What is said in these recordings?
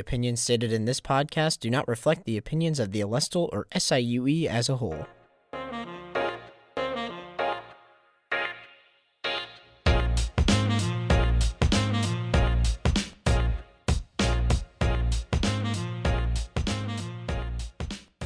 opinions stated in this podcast do not reflect the opinions of the Alestle or SIUE as a whole.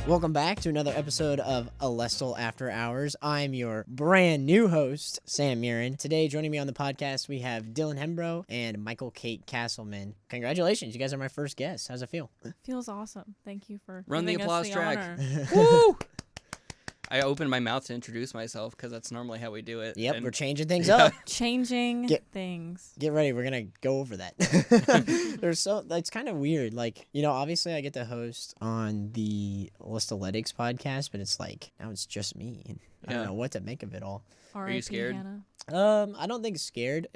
Welcome back to another episode of Alestle After Hours. I'm your brand new host, Sam Muren. Today, joining me on the podcast, we have Dylan Hembrough and Michael Kate Castleman. Congratulations, you guys are my first guests. How's it feel? Feels awesome. Thank you for Run the giving applause us the track. honor. Woo! I opened my mouth to introduce myself because that's normally how we do it. Yep, and we're changing things up. Changing things. Get ready, we're gonna go over that. It's kind of weird. Like, obviously I get to host on the Alestletics podcast, but it's like now it's just me. I don't know what to make of it all. Are you scared? Hannah. I don't think scared.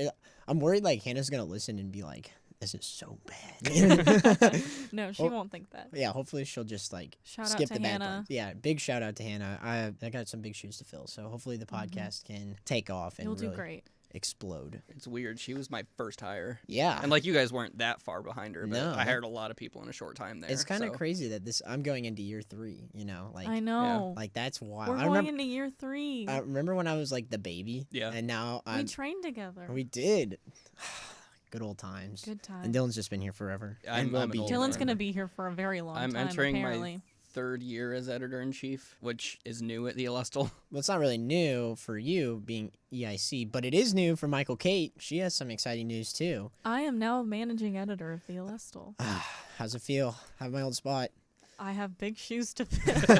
I'm worried like Hannah's gonna listen and be like, "This is so bad." No, she won't think that. Yeah, hopefully she'll just like Shout skip out to the bad Hannah. parts. Yeah, big shout out to Hannah. I got some big shoes to fill, so hopefully the podcast can take off and You'll do really great. explode. It's weird. She was my first hire. Yeah. And like you guys weren't that far behind her, but No. I hired a lot of people in a short time there. It's kind of so. crazy that I'm going into year 3, like I know. like that's wild. We're going into year 3. I remember when I was like the baby. Yeah. And now We trained together. we did. Good old times. Good time. And Dylan's just been here forever. I'm will an be old here Dylan's forever. going to be here for a very long I'm time, entering apparently. my 3rd year as editor-in-chief, which is new at the Alestle. Well, it's not really new for you being EIC, but it is new for Michael Kate. She has some exciting news too. I am now managing editor of the Alestle. How's it feel? Have my old spot. I have big shoes to fill.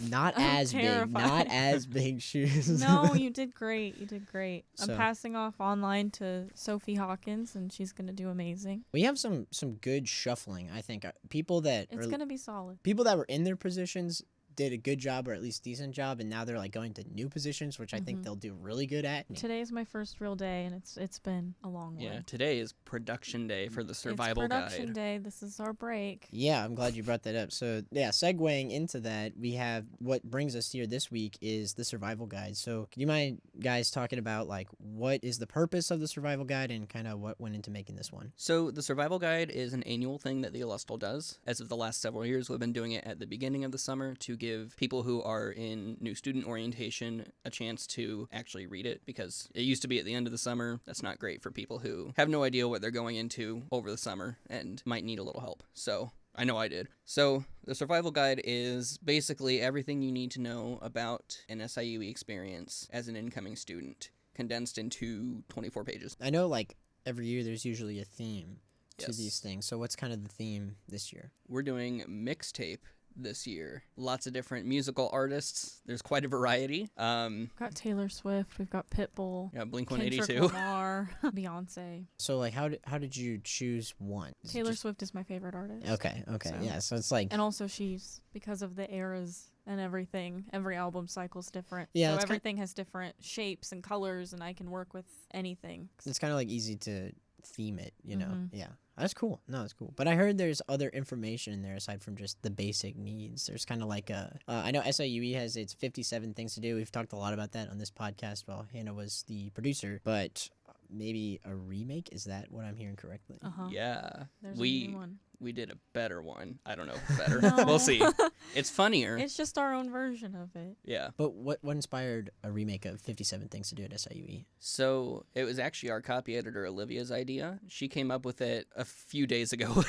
Not I'm as big. Not terrified. as big shoes. No, you did great. You did great. So- I'm passing off online to Sophie Hawkins, and she's going to do amazing. We have some good shuffling. I think people that It's going to be solid. people that were in their positions did a good job or at least decent job, and now they're like going to new positions, which I think they'll do really good at. Today's my first real day, and it's been a long one. Yeah, today is production day for the survival it's production guide. day. This is our break. Yeah, I'm glad you brought that up. So, yeah, segueing into that, we have what brings us here this week is the survival guide. So, can you mind guys talking about like what is the purpose of the survival guide and kind of what went into making this one? So the survival guide is an annual thing that the Alestle does. As of the last several years, we've been doing it at the beginning of the summer to give people who are in new student orientation a chance to actually read it, because it used to be at the end of the summer. That's not great for people who have no idea what they're going into over the summer and might need a little help. So I know I did. So the survival guide is basically everything you need to know about an SIUE experience as an incoming student, condensed into 24 pages. I know like every year there's usually a theme to Yes. these things. So, what's kind of the theme this year? We're doing mixtape this year. Lots of different musical artists. There's quite a variety. We've got Taylor Swift. We've got Pitbull. Yeah, Blink Kendrick 182. Lamar. Beyonce. So, like, how did you choose one? Is it Taylor just- Swift is my favorite artist. Okay, So- yeah. So it's like And also she's, because of the eras and everything, every album cycle's different. Yeah, So it's everything has different shapes and colors, and I can work with anything. it's kind of like easy to theme it, Mhm. Yeah, that's cool. No, that's cool. But I heard there's other information in there aside from just the basic needs. There's kind of like I know SIUE has its 57 things to do. We've talked a lot about that on this podcast while Hannah was the producer, but maybe a remake, is that what I'm hearing correctly? Uh-huh. Yeah. There's a new one. We did a better one. I don't know if better. No. We'll see. It's funnier. It's just our own version of it. Yeah. But what inspired a remake of 57 things to do at SIUE? So it was actually our copy editor Olivia's idea. She came up with it a few days ago.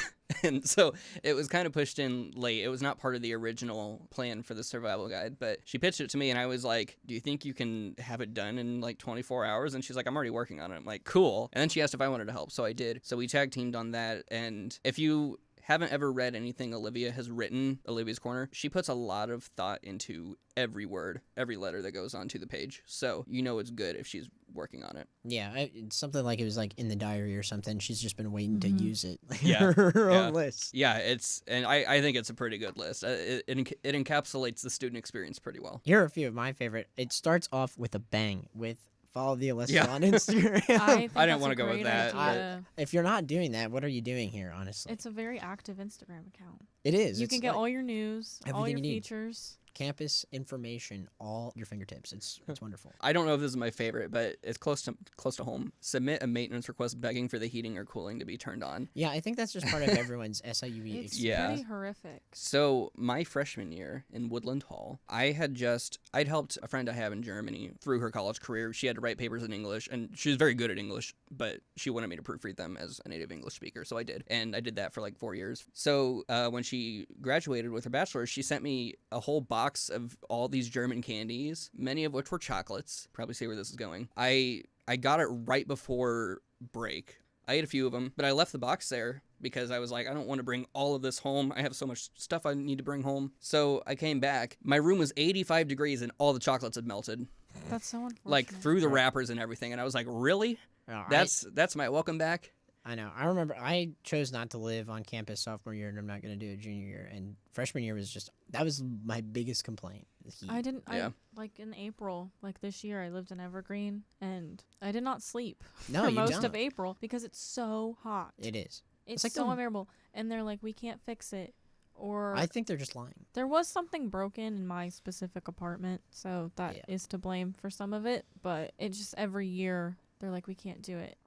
And so it was kind of pushed in late. It was not part of the original plan for the survival guide, but she pitched it to me and I was like, do you think you can have it done in like 24 hours? And she's like, I'm already working on it. I'm like, cool. And then she asked if I wanted to help. So I did. So we tag teamed on that. And if you haven't ever read anything Olivia has written, Olivia's Corner, she puts a lot of thought into every word, every letter that goes onto the page. So you know it's good if she's working on it. Yeah, it's something like it was like in the diary or something. She's just been waiting to use it. Yeah, Her yeah. own list. Yeah, and I think it's a pretty good list. It encapsulates the student experience pretty well. Here are a few of my favorite. It starts off with a bang with follow the Alestle Yeah. on Instagram. I didn't wanna go with that. If you're not doing that, what are you doing here, honestly? It's a very active Instagram account. It is. You It's can get like all your news, all everything your you need. features. campus information all at your fingertips. It's wonderful. I don't know if this is my favorite, but it's close to home. Submit a maintenance request begging for the heating or cooling to be turned on. Yeah, I think that's just part of everyone's SIUE It's experience. pretty horrific. So my freshman year in Woodland Hall, I'd helped a friend I have in Germany through her college career. She had to write papers in English, and she was very good at English, but she wanted me to proofread them as a native English speaker, so I did. And I did that for like 4 years. So when she graduated with her bachelor's, she sent me a whole box of all these German candies, many of which were chocolates. Probably see where this is going. I got it right before break. I ate a few of them, but I left the box there because I was like, I don't want to bring all of this home. I have so much stuff I need to bring home. So I came back. My room was 85 degrees and all the chocolates had melted. That's so unfortunate. Like through the wrappers and everything. And I was like, really? That's my welcome back? I know. I remember I chose not to live on campus sophomore year, and I'm not going to do it junior year. And freshman year that was my biggest complaint. The heat. Like in April, like this year, I lived in Evergreen, and I did not sleep No, for you most don't. of April because it's so hot. It is. It's like so the- unbearable. And they're like, we can't fix it. Or I think they're just lying. there was something broken in my specific apartment, so that is to blame for some of it. But it just every year, they're like, we can't do it.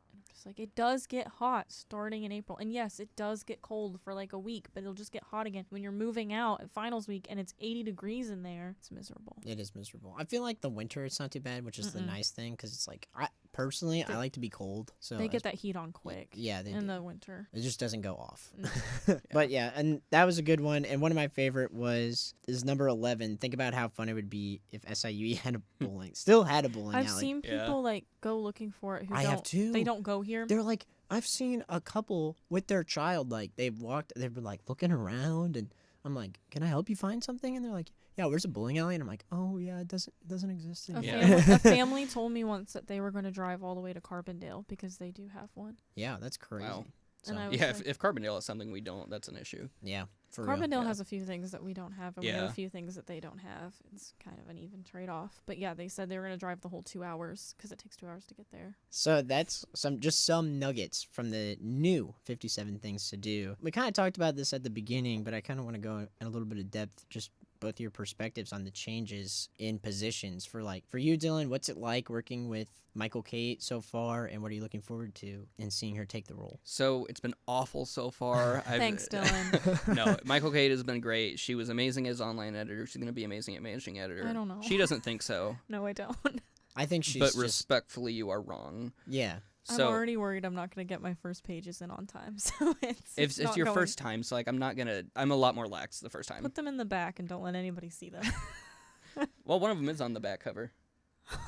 Like, it does get hot starting in April. And yes, it does get cold for like a week, but it'll just get hot again. When you're moving out at finals week and it's 80 degrees in there, it's miserable. It is miserable. I feel like the winter it's not too bad, which is the nice thing, because it's like, I like to be cold. So They get that heat on quick Yeah, they in do. the winter. It just doesn't go off. But yeah, and that was a good one. And one of my favorite is number 11. Think about how fun it would be if SIUE had a still had a bowling I've alley. seen people like go looking for it who I don't. have too. They don't go here. They're like, I've seen a couple with their child, like they've been like looking around, and I'm like, can I help you find something? And they're like, yeah, where's a bowling alley? And I'm like, oh yeah, it doesn't exist anymore. A family told me once that they were going to drive all the way to Carbondale because they do have one. Yeah, that's crazy. Wow. So, And I was Yeah, like, if Carbondale is something we don't, that's an issue. yeah, for real. Carbondale Yeah. has a few things that we don't have, and we have Yeah. a few things that they don't have. It's kind of an even trade-off. But yeah, they said they were going to drive the whole 2 hours because it takes 2 hours to get there. So that's some nuggets from the new 57 things to do. We kind of talked about this at the beginning, but I kind of want to go in a little bit of depth, just both your perspectives on the changes in positions for you, Dylan. What's it like working with Michael Kate so far, and what are you looking forward to in seeing her take the role? So it's been awful so far. Thanks, Dylan. No, Michael Kate has been great. She was amazing as online editor. She's going to be amazing at managing editor. I don't know. She doesn't think so. No, I don't. I think she's But just, respectfully, you are wrong. yeah. So I'm already worried I'm not going to get my first pages in on time. So it's it's your first time, so like I'm a lot more lax the first time. Put them in the back and don't let anybody see them. Well, one of them is on the back cover.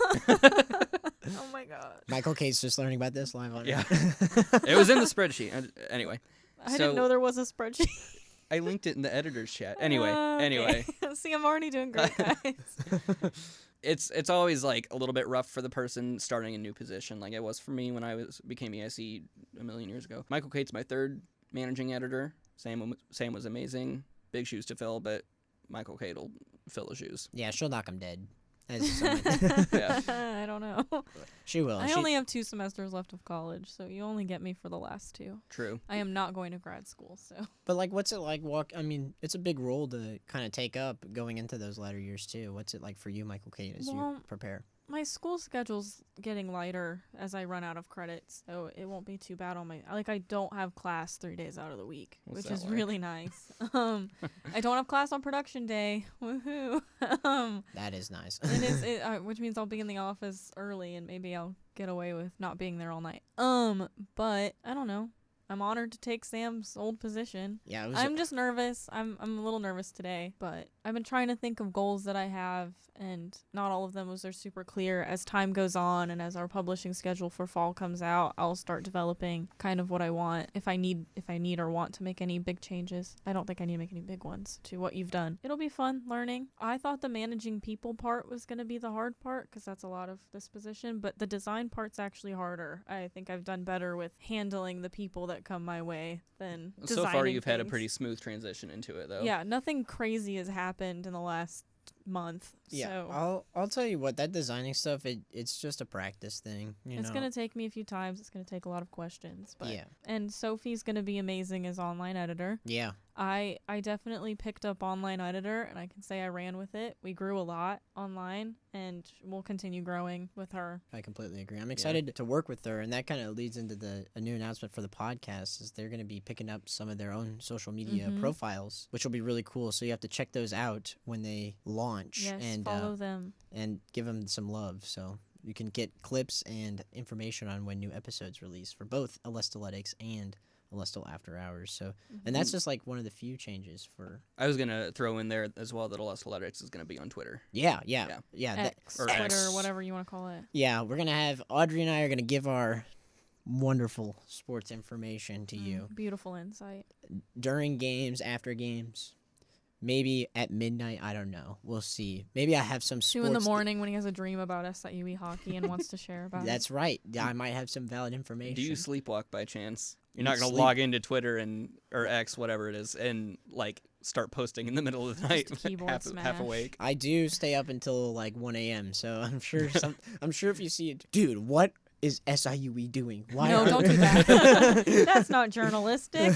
Oh my god. Michael Kate's just learning about this live on Yeah. It was in the spreadsheet. Anyway, I So- didn't know there was a spreadsheet. I linked it in the editor's chat. Anyway, Okay. See, I'm already doing great, guys. it's always like a little bit rough for the person starting a new position, like it was for me when I became EIC a million years ago. Michael Kate's my third managing editor. Sam was amazing. Big shoes to fill, but Michael Kate will fill the shoes. Yeah, she'll knock him dead. As someone. Yeah. I don't know. She will. I only have 2 semesters left of college, so you only get me for the last 2. True. I am not going to grad school, so. But what's it like I mean, it's a big role to kind of take up going into those latter years too. What's it like for you, Michael Kate, as Well, you prepare? My school schedule's getting lighter as I run out of credits, so it won't be too bad on my. I don't have class 3 days out of the week, What's which that is like? really nice. I don't have class on production day. Woohoo! That is nice. Which means I'll be in the office early, and maybe I'll get away with not being there all night. But I don't know. I'm honored to take Sam's old position. Yeah, it was. I'm just nervous. I'm a little nervous today, but I've been trying to think of goals that I have, and not all of them are super clear. As time goes on and as our publishing schedule for fall comes out, I'll start developing kind of what I want. If I need or want to make any big changes. I don't think I need to make any big ones to what you've done. It'll be fun learning. I thought the managing people part was going to be the hard part because that's a lot of this position, but the design part's actually harder. I think I've done better with handling the people that come my way than designing So far, you've had a things. pretty smooth transition into it, though. Yeah, nothing crazy has happened in the last month. Yeah, So I'll tell you what, that designing stuff, it's just a practice thing. it's going to take me a few times. It's going to take a lot of questions. But Yeah. And Sophie's going to be amazing as online editor. Yeah. I definitely picked up online editor, and I can say I ran with it. We grew a lot online, and we'll continue growing with her. I completely agree. I'm excited to work with her, and that kind of leads into a new announcement for the podcast is they're going to be picking up some of their own social media profiles, which will be really cool. So you have to check those out when they launch Yes, and follow them. and give them some love. So you can get clips and information on when new episodes release for both Alestletics and Alestle After Hours. So, and that's just like one of the few changes for. I was gonna throw in there as well that Alestletics is gonna be on Twitter. Yeah. X, or Twitter, X. whatever you want to call it. Yeah, we're gonna have Audrey and I are gonna give our wonderful sports information to you Beautiful insight. during games, after games, maybe at midnight. I don't know. We'll see. Maybe I have some 2 sports. in the morning when he has a dream about SIUE hockey and wants to share about That's right. I might have some valid information. Do you sleepwalk by chance? You're You not gonna sleep- log into Twitter or X, whatever it is, and like start posting in the middle of the night, keyboard half smash. awake. I do stay up until like 1 a.m. So I'm sure I'm sure if you see it, dude, what is SIUE doing? Why? No, are- don't do that. That's not journalistic.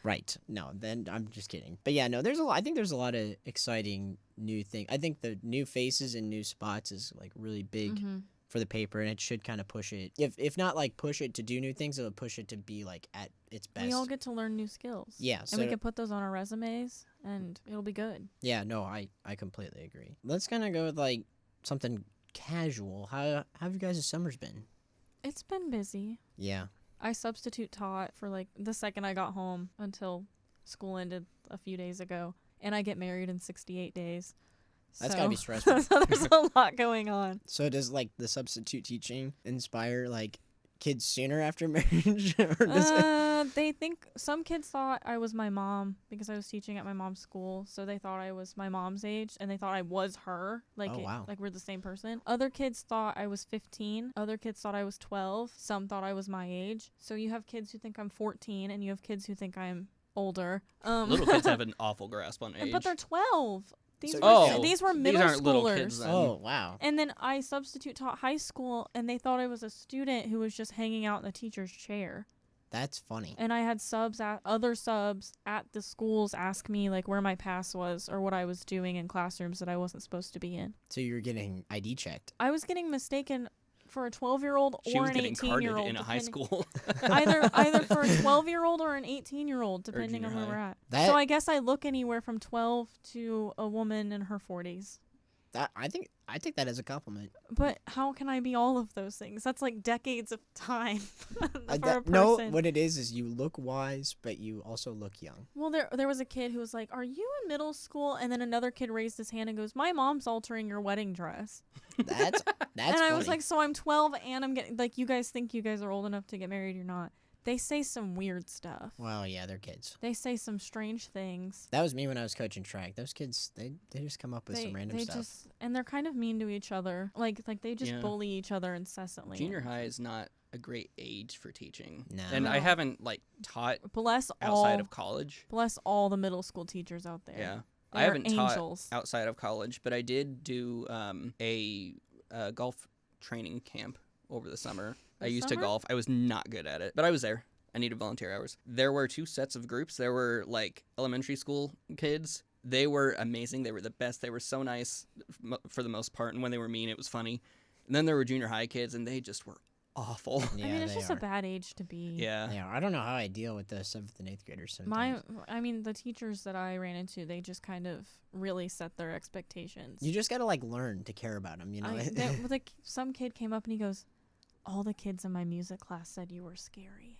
Right. No, then I'm just kidding. But yeah, no, there's a lot. I think there's a lot of exciting new things. I think the new faces and new spots is like really big for the paper, and it should kind of push it. If not like push it to do new things, it'll push it to be like at its best. We all get to learn new skills. Yeah, And we so- can put those on our resumes, and it'll be good. Yeah, no, I completely agree. Let's kind of go with like something casual. How have you guys' summers been? It's been busy. Yeah. I substitute taught for like the second I got home until school ended a few days ago, and I get married in 68 days. That's So- gotta be stressful. So there's a lot going on. So does like the substitute teaching inspire like kids sooner after marriage? Or does it... They think some kids thought I was my mom because I was teaching at my mom's school, so they thought I was my mom's age, and they thought I was her. Like, Oh, wow. like we're the same person. Other kids thought I was 15. Other kids thought I was 12. Some thought I was my age. So you have kids who think I'm 14, and you have kids who think I'm older. Little kids have an awful grasp on age. But they're 12. These So- were Oh, these were these middle aren't little schoolers. kids then. Oh wow. And then I substitute taught high school, and they thought I was a student who was just hanging out in the teacher's chair. That's funny. And I had other subs at the schools ask me like where my pass was or what I was doing in classrooms that I wasn't supposed to be in. So you're getting ID checked. I was getting mistaken for a 12-year-old She or was an getting carded 18-year-old. in a high school. either for a 12-year-old or an 18-year-old, depending on junior where we're high. at. That So I guess I look anywhere from 12 to a woman in her 40s. that I take that as a compliment. But how can I be all of those things? That's like decades of time for a person. No, what it is you look wise, but you also look young. Well, there was a kid who was like, "Are you in middle school?" And then another kid raised his hand and goes, "My mom's altering your wedding dress." That's And funny. I was like, "So I'm 12 and I'm getting like you guys think you guys are old enough to get married? You're not." They say some weird stuff. well, yeah, they're kids. They say some strange things. That was me when I was coaching track. Those kids, they just come up with some random stuff. And they're kind of mean to each other. Like they just Yeah. bully each other incessantly. Junior high is not a great age for teaching. No. And I No. haven't like taught Bless outside all of college. bless all the middle school teachers out there. Yeah. They I are haven't angels. taught outside of college, but I did do a golf training camp over the summer. I This used summer? to golf. I was not good at it, but I was there. I needed volunteer hours. There were 2 sets of groups. There were like elementary school kids. They were amazing. They were the best. They were so nice for the most part. And when they were mean, it was funny. And then there were junior high kids, and they just were awful. Yeah, I mean, it's they just are. a bad age to be. Yeah. They are. I don't know how I deal with the 7th and 8th graders sometimes. The teachers that I ran into, they just kind of really set their expectations. You just gotta like learn to care about them, you know. Some kid came up and he goes, "All the kids in my music class said you were scary."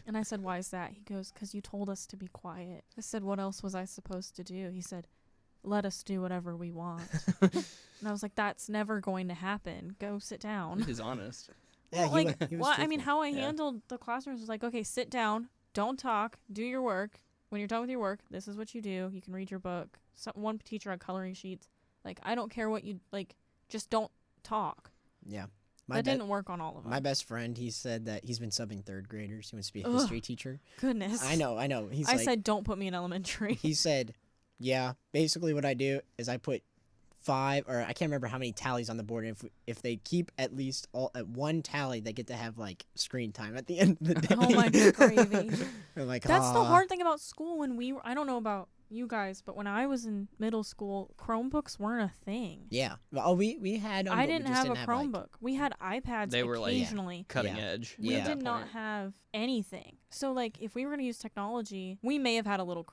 And I said, "Why is that?" He goes, "'Cause you told us to be quiet." I said, "What else was I supposed to do?" He said, "Let us do whatever we want." And I was like, "That's never going to happen. Go sit down." He's honest. Yeah, he was Well, I mean, truthful. how I Yeah. handled the classrooms was like, okay, sit down, don't talk, do your work. When you're done with your work, this is what you do. You can read your book. One teacher had coloring sheets. Like, I don't care what you like, just don't talk. Yeah. That didn't work on all of them. My best friend, he said that he's been subbing 3rd graders. He wants to be a history teacher. Goodness. I know. He's I like, said, don't put me in elementary. he said, Yeah, basically what I do is I put 5, or I can't remember how many tallies on the board. And if they keep at least at one tally, they get to have like screen time at the end of the day. Oh my gravy. I'm like, That's the hard thing about school. When I don't know about you guys, but when I was in middle school, Chromebooks weren't a thing. Yeah. Oh, we had. I didn't have a Chromebook. We had iPads. They were occasionally. like cutting edge. We Yeah. did not have anything. So like, if we were gonna use technology, we may have had a little.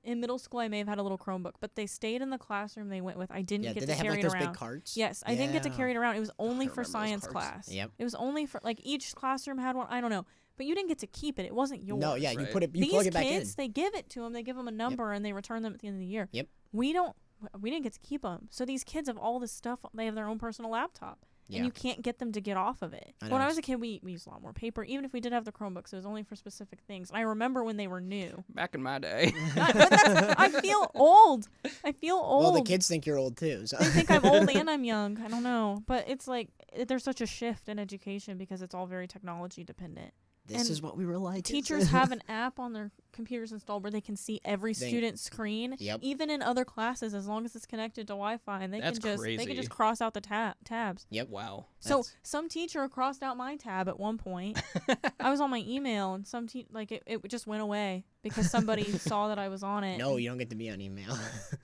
In middle school, I may have had a little Chromebook, but they stayed in the classroom they went with. I didn't get did to they have carry like it those around. big carts? Yes, I didn't get to carry it around. It was only I for remember those science carts. class. Yep. It was only for like each classroom had one. I don't know, but you didn't get to keep it. It wasn't yours. No, yeah, you Right. put it. You These plug it back kids, in. they give it to them. They give them a number and they return them at the end of the year. Yep. We didn't get to keep them. So these kids have all this stuff. They have their own personal laptop. Yeah. And you can't get them to get off of it. I When know, I was a kid, we used a lot more paper. Even if we did have the Chromebooks, it was only for specific things. And I remember when they were new. Back in my day. I feel old. I feel old. Well, the kids think you're old too. So. They think I'm old and I'm young. I don't know. But it's like there's such a shift in education because it's all very technology dependent. This and is what we were like. Teachers have an app on their computers installed where they can see every They- student's screen, Yep. even in other classes, as long as it's connected to Wi-Fi, and they That's can crazy. just cross out the tabs. Yep. Wow. So That's- some teacher crossed out my tab at one point. I was on my email, and it just went away because somebody saw that I was on it. No, you don't get to be on email.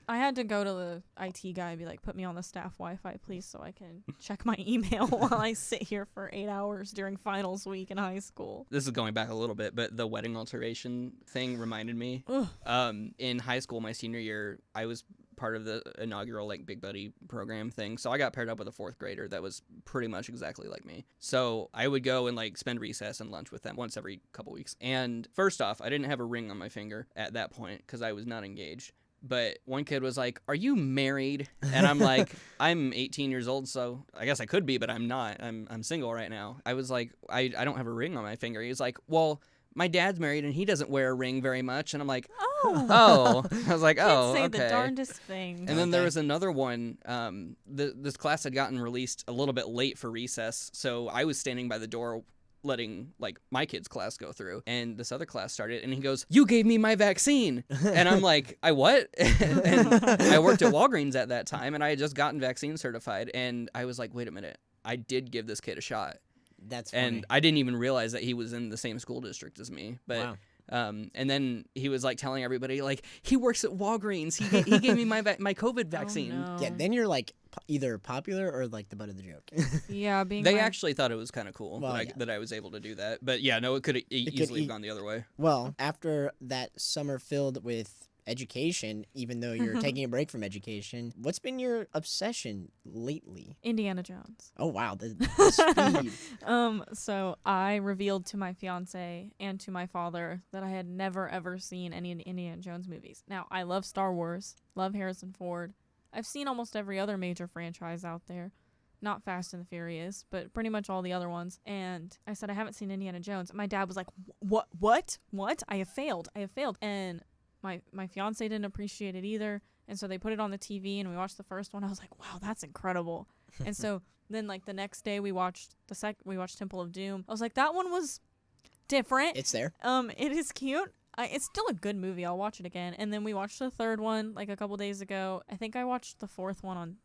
I had to go to the IT guy and be like, put me on the staff Wi-Fi, please, so I can check my email while I sit here for 8 hours during finals week in high school. This is going back a little bit, but the wedding alteration thing reminded me. Ugh. In high school, my senior year, I was part of the inaugural like Big Buddy program thing. So I got paired up with a 4th grader that was pretty much exactly like me. So I would go and like spend recess and lunch with them once every couple weeks. And first off, I didn't have a ring on my finger at that point because I was not engaged. But one kid was like, "Are you married?" And I'm like, "I'm 18 years old, so I guess I could be, but I'm not. I'm single right now." I was like, I don't have a ring on my finger. He's like, "Well, my dad's married and he doesn't wear a ring very much." And I'm like, Oh. I was like, "Oh, Kids say okay." the darndest things. And then there Okay. was another one. This class had gotten released a little bit late for recess, so I was standing by the door letting like my kid's class go through, and this other class started, and he goes, "You gave me my vaccine," and I'm like, "I what?" And I worked at Walgreens at that time, and I had just gotten vaccine certified, and I was like, "Wait a minute, I did give this kid a shot," That's funny. and I didn't even realize that he was in the same school district as me, but. Wow. And then he was like telling everybody like he works at Walgreens. He gave me my COVID vaccine. Oh, no. Yeah, then you're like either popular or like the butt of the joke. Yeah, being They my- actually thought it was kind of cool Well, that I was able to do that. But yeah, no, it could easily have gone the other way. Well, after that summer filled with education, even though you're taking a break from education, what's been your obsession lately? Indiana Jones. Oh wow, the speed. So I revealed to my fiance and to my father that I had never ever seen any Indiana Jones movies. Now, I love Star Wars, love Harrison Ford. I've seen almost every other major franchise out there. Not Fast and the Furious, but pretty much all the other ones. And I said I haven't seen Indiana Jones. And my dad was like, "What? I have failed. And my fiance didn't appreciate it either. And so they put it on the TV and we watched the first one. I was like, wow, that's incredible. And so then like the next day we watched Temple of Doom. I was like, that one was different. It's there. It is cute. It's still a good movie. I'll watch it again. And then we watched the 3rd one like a couple days ago. I think I watched the 4th one on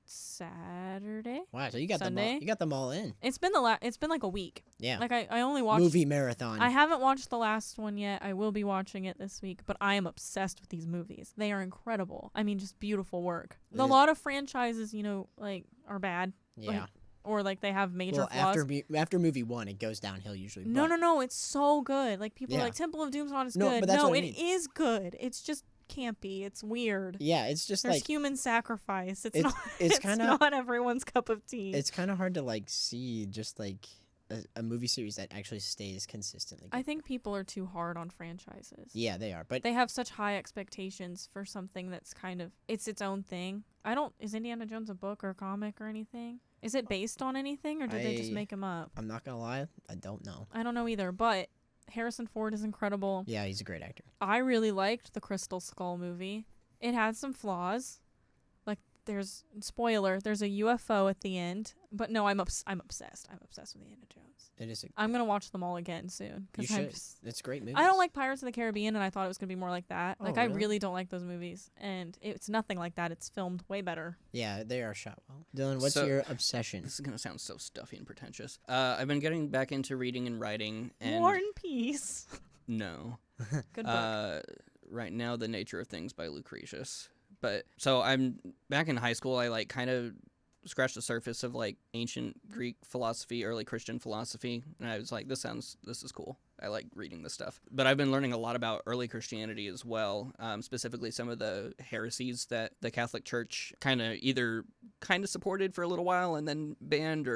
Saturday. Wow, so you got Sunday? you got them all in. It's been it's been like a week. Yeah. Like I only watched Movie marathon. I haven't watched the last one yet. I will be watching it this week, but I am obsessed with these movies. They are incredible. I mean, just beautiful work. A lot of franchises, like, are bad. yeah. Or, like, they have major Well, flaws. after movie 1, it goes downhill usually. No, but- no, it's so good. Like, people are Yeah. like, Temple of Doom's not as No, good. but that's No, what I it mean. is good. It's just campy. It's weird. Yeah, it's just There's like human sacrifice. It's it's- not. it's It's kinda- not everyone's cup of tea. it's kind of hard to like see just like a movie series that actually stays consistently good. I think people are too hard on franchises. Yeah, they are. But They have such high expectations for something that's kind of it's own thing. Is Indiana Jones a book or a comic or anything? Is it based on anything or did they just I- make him up? I'm not going to lie, I don't know. I don't know either, but Harrison Ford is incredible. Yeah, he's a great actor. I really liked the Crystal Skull movie. It had some flaws. Like there's a UFO at the end. But no, I'm obsessed. I'm obsessed with Indiana Jones. It is. I'm gonna watch them all again soon. You should. It's a great movie. I don't like Pirates of the Caribbean, and I thought it was gonna be more like that. Oh, Like really? I really don't like those movies, and it's nothing like that. It's filmed way better. Yeah, they are shot well. Dylan, what's So- your obsession? This is gonna sound so stuffy and pretentious. I've been getting back into reading and writing, and War and Peace. no, Good book. right now, The Nature of Things by Lucretius. But so I'm back in high school. I like kind of scratched the surface of like ancient Greek philosophy, early Christian philosophy, and I was like, this is cool. I like reading this stuff. But I've been learning a lot about early Christianity as well, specifically some of the heresies that the Catholic Church kind of supported for a little while and then banned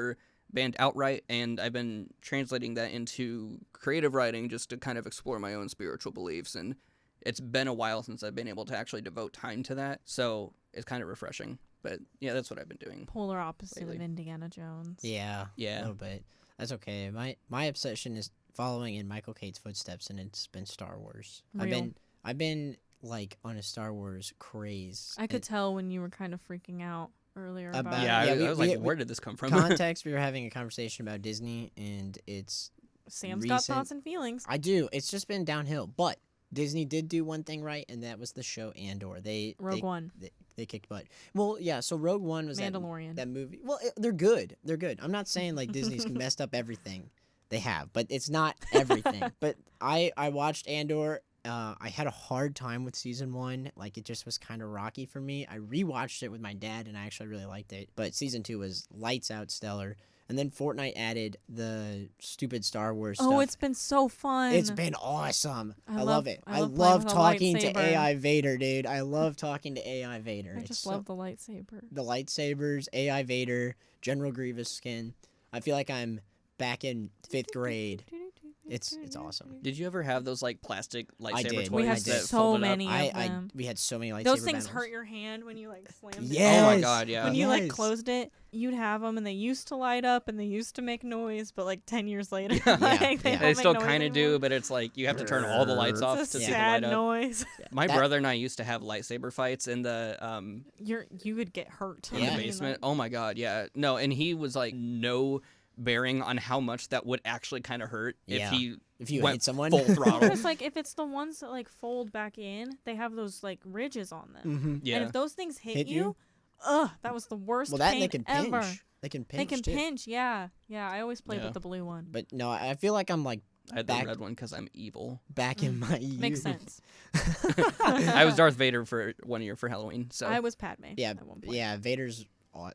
outright. And I've been translating that into creative writing just to kind of explore my own spiritual beliefs. And it's been a while since I've been able to actually devote time to that, so it's kind of refreshing. But yeah, that's what I've been doing. Polar opposite lately. of Indiana Jones. Yeah, Yeah. a little bit. That's okay. My obsession is following in Michael Cate's footsteps, and it's been Star Wars. Real. I've been like on a Star Wars craze. I could tell when you were kind of freaking out earlier about it. Yeah, Yeah, I we- was we- like, we- where did this come from? Context: we were having a conversation about Disney, and it's Sam's got recent- thoughts and feelings. I do. It's just been downhill, but Disney did do one thing right, and that was the show Andor. Rogue One. They kicked butt. Well, yeah. So Rogue One was Mandalorian. that movie. Well, they're good. They're good. I'm not saying like Disney's messed up everything. They have, but it's not everything. But I watched Andor. I had a hard time with season 1. Like, it just was kind of rocky for me. I rewatched it with my dad, and I actually really liked it. But season 2 was lights out stellar. And then Fortnite added the stupid Star Wars stuff. Oh, it's been so fun. It's been awesome. I love love- it. I I love playing love with a talking to lightsaber. AI Vader, dude. I love talking to AI Vader. I It's just so- love the lightsaber. the lightsabers, AI Vader, General Grievous skin. I feel like I'm back in 5th grade. It's awesome. Did you ever have those like plastic lightsaber did. toys We had that so folded up? many of them. We had so many lightsaber Those things battles. hurt your hand when you like slammed Yes. Oh my god, yeah. When you like Yes. closed it, you'd have them, and they used to light up, and they used to make noise. But like 10 years later, Yeah. like, Yeah. they, They don't still make noise kind of anymore. do, but it's like you have to turn all the lights off It's to a see the sad light up. noise. My That- brother and I used to have lightsaber fights in the You would get hurt. in Yeah. the basement. Oh my god, yeah. No, and he was like no bearing on how much that would actually kind of hurt Yeah. if he If you went hit someone. full throttle. It's like if it's the ones that like fold back in, they have those like ridges on them. Mm-hmm. Yeah. And if those things hit, Hit you? that was the worst Well, that pain they can pinch. ever. They can pinch. They can too. pinch, yeah. Yeah, I always played Yeah. with the blue one. But no, I feel like I'm like I had back- the red one because I'm evil. back in my youth. Makes sense. I was Darth Vader for 1 year for Halloween. So I was Padme. Yeah, at one point. yeah. Vader's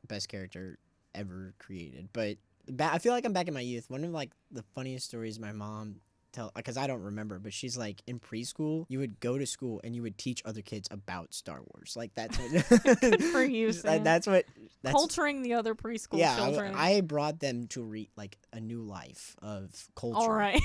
best character ever created. But I feel like I'm back in my youth. One of like the funniest stories my mom tell, because I don't remember, but she's like in preschool, you would go to school and you would teach other kids about Star Wars. Like that's what. Good for you, Sam. That's what. That's, Culturing the other preschool yeah, children. I brought them to read like a new life of culture. All right.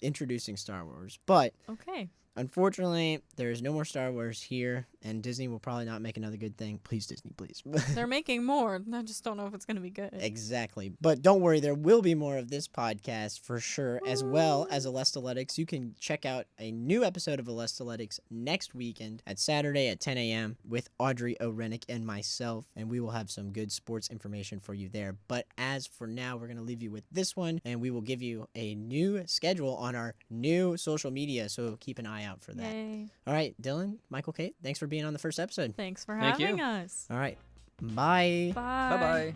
Introducing Star Wars, but Okay. unfortunately, there is no more Star Wars here, and Disney will probably not make another good thing. Please, Disney, please. They're making more. I just don't know if it's going to be good. Exactly. But don't worry, there will be more of this podcast for sure, as well as Alestletics. You can check out a new episode of Alestletics next weekend at Saturday at 10 a.m. with Audrey O'Rennick and myself, and we will have some good sports information for you there. But as for now, we're going to leave you with this one, and we will give you a new schedule on our new social media, so keep an eye out for that. Yay. All right, Dylan, Michael, Kate, thanks for being on the first episode. Thanks for Thank you. having us. All right, bye. Bye. bye bye.